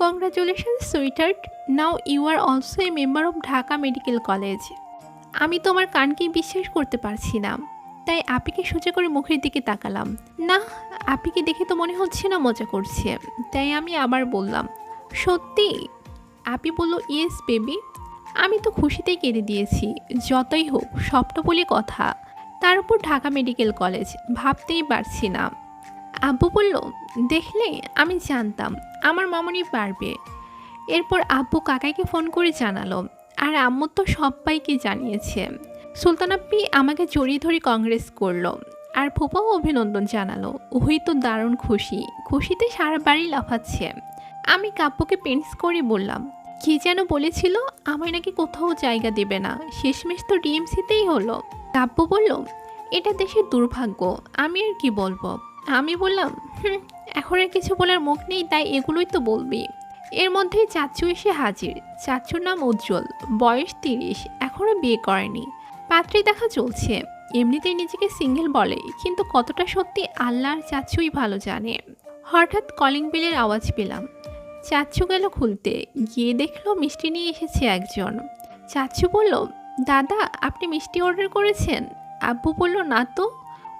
Congratulations sweetheart, now you are also a member of Dhaka medical college. আমি তো আমার কানকেই বিশ্বাস করতে পারছি না, তাই আপিকে সোজা করে মুখের দিকে তাকালাম। না, আপিকে দেখে তো মনে হচ্ছে না মজা করছে, তাই আমি আবার বললাম, সত্যি? আপি বলল, ইয়েস বেবি। আমি তো খুশিতেই কেঁদে দিয়েছি। যতই হোক, স্বপ্ন বলে কথা, তার উপর ঢাকা মেডিকেল কলেজ, ভাবতেই পারছি না। আব্বু বলল, দেখলে আমি জানতাম আমার মামনি পারবে। এরপর আব্বু কাকাইকে ফোন করে জানালো, আর আম্মু তো সবাইকে জানিয়েছে। সুলতান আপ্পি আমাকে জড়িয়ে ধরে কংগ্রেস করলো, আর ফুপাও অভিনন্দন জানালো। ওই তো দারুণ খুশি, খুশিতে সারা বাড়ি লাফাচ্ছে। আমি কাব্যকে পেন্স করে বললাম, কি যেন বলেছিল, আমায় নাকি কোথাও জায়গা দেবে না, শেষমেশ তো ডিএমসিতেই হলো। কাব্য বলল, এটা দেশের দুর্ভাগ্য, আমি আর কি বলবো। আমি বললাম, এখন আর কিছু বলার মুখ নেই, তাই এগুলোই তো বলবি। এর মধ্যেই চাচ্চু এসে হাজির। চাচ্চুর নাম উজ্জ্বল, বয়স 30, এখনও বিয়ে করেনি। পাত্রী দেখা চলছে। এমনিতেই নিজেকে সিঙ্গেল বলে, কিন্তু কতটা সত্যি আল্লাহর চাচ্চুই ভালো জানে। হঠাৎ কলিং বেলের আওয়াজ পেলাম। চাচ্চু গেল খুলতে, গিয়ে দেখলো মিষ্টি নিয়ে এসেছে একজন। চাচ্চু বলল, দাদা আপনি মিষ্টি অর্ডার করেছেন? আব্বু বলল, না তো।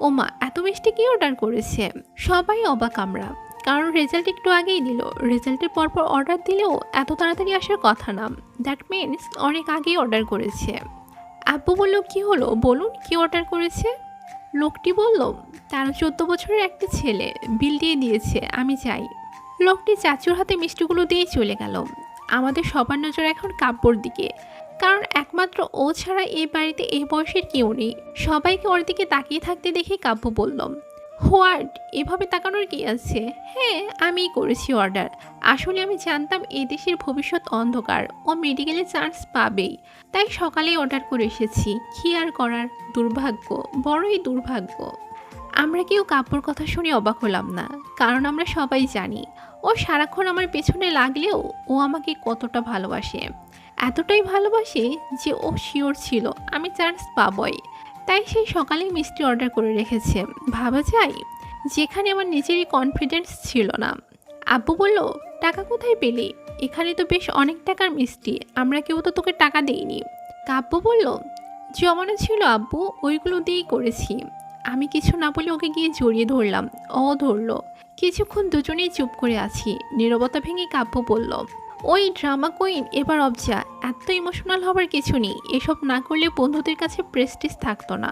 ওমা, এত মিষ্টি কি অর্ডার করেছে? সবাই অবাক আমরা, কারণ রেজাল্ট একটু আগেই দিল। রেজাল্টের পরপর অর্ডার দিলেও এত তাড়াতাড়ি আসার কথা না, দ্যাট মিনস অনেক আগেই অর্ডার করেছে। আব্বু বলল, কি হলো বলুন, কি অর্ডার করেছে? লোকটি বলল, 13-14 বছরের একটা ছেলে, বিল দিয়ে দিয়েছে, আমি চাই। লোকটি চাচুর হাতে মিষ্টিগুলো দিয়ে চলে গেল। আমাদের সবার নজর এখন কাব্যর দিকে, কারণ একমাত্র ও ছাড়া এই বাড়িতে এই বয়সের কেউ নেই। সবাইকে ওর দিকে তাকিয়ে থাকতে দেখে কাব্য বলল, হোয়াট, এভাবে তাকানোর কি আছে? হ্যাঁ, আমিই করেছি অর্ডার। আসলে আমি জানতাম এই দেশের ভবিষ্যৎ অন্ধকার, ও মেডিকেলে চান্স পাবেই, তাই সকালেই অর্ডার করে এসেছি। কি আর করার, দুর্ভাগ্য, বড়ই দুর্ভাগ্য। আমরা কেউ কাব্যর কথা শুনে অবাক হলাম না, কারণ আমরা সবাই জানি ও সারাক্ষণ আমার পেছনে লাগলেও ও আমাকে কতটা ভালোবাসে। এতটাই ভালোবাসে যে ও শিওর ছিল আমি চান্স পাবই, তাই সেই সকালেই মিষ্টি অর্ডার করে রেখেছে। ভাবা যায়, যেখানে আমার নিজেরই কনফিডেন্স ছিল না। আব্বু বলল, টাকা কোথায় পেলি? এখানে তো বেশ অনেক টাকার মিষ্টি, আমরা কেউ তো তোকে টাকা দেইনি। কাব্য বলল, জমানো ছিল আব্বু, ওইগুলো দিয়েই করেছি। আমি কিছু না বলে ওকে গিয়ে জড়িয়ে ধরলাম, ও ধরলো। কিছুক্ষণ দুজনেই চুপ করে আছি। নীরবতা ভেঙে কাব্য বলল, ওই ড্রামা কুইন এবার অবজা, এত ইমোশনাল হবার কিছু নেই। এসব না করলে বন্ধুদের কাছে প্রেস্টিজ থাকতো না।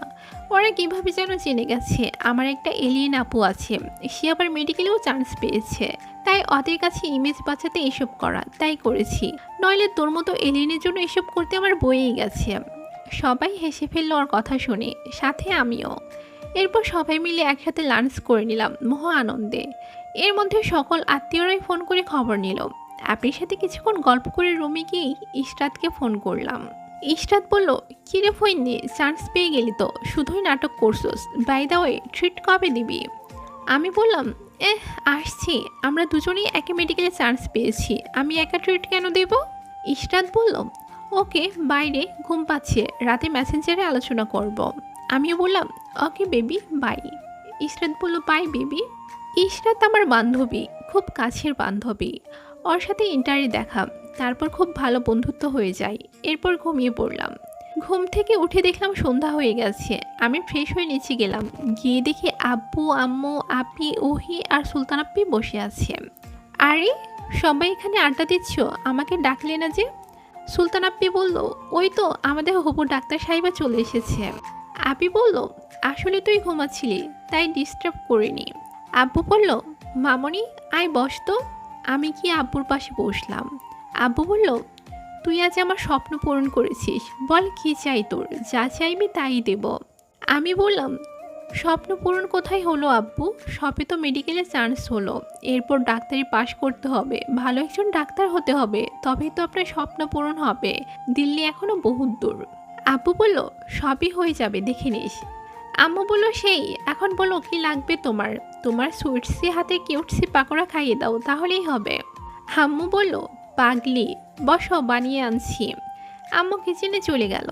ওরা কীভাবে যেন জেনে গেছে আমার একটা এলিয়েন আপু আছে, সে আবার মেডিকেলেও চান্স পেয়েছে, তাই ওদের কাছে ইমেজ বাঁচাতে এসব করা, তাই করেছি। নইলে তোর মতো এলিয়েনের জন্য এসব করতে আমার বয়েই গেছে। সবাই হেসে ফেলল ওর কথা শুনে, সাথে আমিও। এরপর সবাই মিলে একসাথে লাঞ্চ করে নিলাম মহা আনন্দে। এর মধ্যে সকল আত্মীয়রাই ফোন করে খবর নিল। আপনার সাথে কিছুক্ষণ গল্প করে রুমে গিয়েই ইশরাতকে ফোন করলাম। ইশরাত বলল, কিরে ফইন্নি, চান্স পেয়ে গেলি তো, শুধুই নাটক করছোস। বাই দ্য ওয়ে, ট্রিট কবে দিবি? আমি বললাম, আসছি, আমরা দুজনেই একই মেডিকেলে চান্স পেয়েছি, আমি একা ট্রিট কেন দেব? ইশরাত বলল, ওকে, বাইরে ঘুম পাচ্ছে, রাতে মেসেঞ্জারে আলোচনা করব। আমিও বললাম, ওকে বেবি, বাই। ইশরাত বলল, বাই বেবি। ইশরাত আমার বান্ধবী, খুব কাছের বান্ধবী। ওর সাথে ইন্টারে দেখা, তারপর খুব ভালো বন্ধুত্ব হয়ে যায়। এরপর ঘুমিয়ে পড়লাম। ঘুম থেকে উঠে দেখলাম সন্ধ্যা হয়ে গেছে। আমি ফ্রেশ হয়ে নিচে গেলাম, গিয়ে দেখি আব্বু, আম্মু, আপি, ওহি আর সুলতান আপ্পি বসে আছে। আরে, সবাই এখানে আড্ডা দিচ্ছ, আমাকে ডাকলে না যে? সুলতান আপ্পি বলল, ওই তো আমাদের হবু ডাক্তার সাহেবা চলে এসেছে। আপি বলল, আসলে তুই ঘুমাচ্ছিলি, তাই ডিস্টার্ব করিনি। আব্বু বলল, মামনি আয় বস তো। আমি কি আব্বুর পাশে বসলাম। আব্বু বলল, তুই আজ আমার স্বপ্ন পূরণ করেছিস, বল কি চাই তোর, যা চাইবি তাই দেব। আমি বললাম, স্বপ্ন পূরণ কোথায় হলো আব্বু, সবে তো মেডিকেলে চান্স হলো, এরপর ডাক্তারি পাশ করতে হবে, ভালো একজন ডাক্তার হতে হবে, তবেই তো আপনার স্বপ্ন পূরণ হবে, দিল্লি এখনো বহুত দূর। আব্বু বলল, সবই হয়ে যাবে, দেখে নিস। আম্মু বলল, সেই, এখন বলো কি লাগবে তোমার, তোমার সুইটসি হাতে কিউটসি পাকোড়া খাইয়ে দাও, তাহলেই হবে। আম্মু বলল, পাগলি, বসো, বানিয়ে আনছি। আম্মু কিচেনে চলে গেল।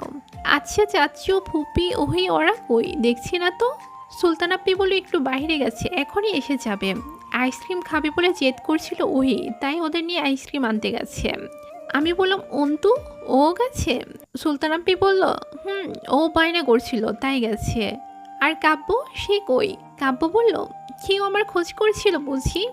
আচ্ছা চাচু, ফুপি, ওহি ওরা কই, দেখছি না তো। সুলতান আপ্পি বলল, একটু বাইরে গেছে, এখনই এসে যাবে। আইসক্রিম খাবে বলে জেদ করছিল ওহি, তাই ওদের নিয়ে আইসক্রিম আনতে গেছে। আমি বললাম অন্তু, ও গেছে? সুলতান আম্পি বলল, ও বায়না করছিল তাই গেছে। আর কাব্য, সে কই? কাব্য বলল, কেউ আমার খোঁজ করছিল বুঝি।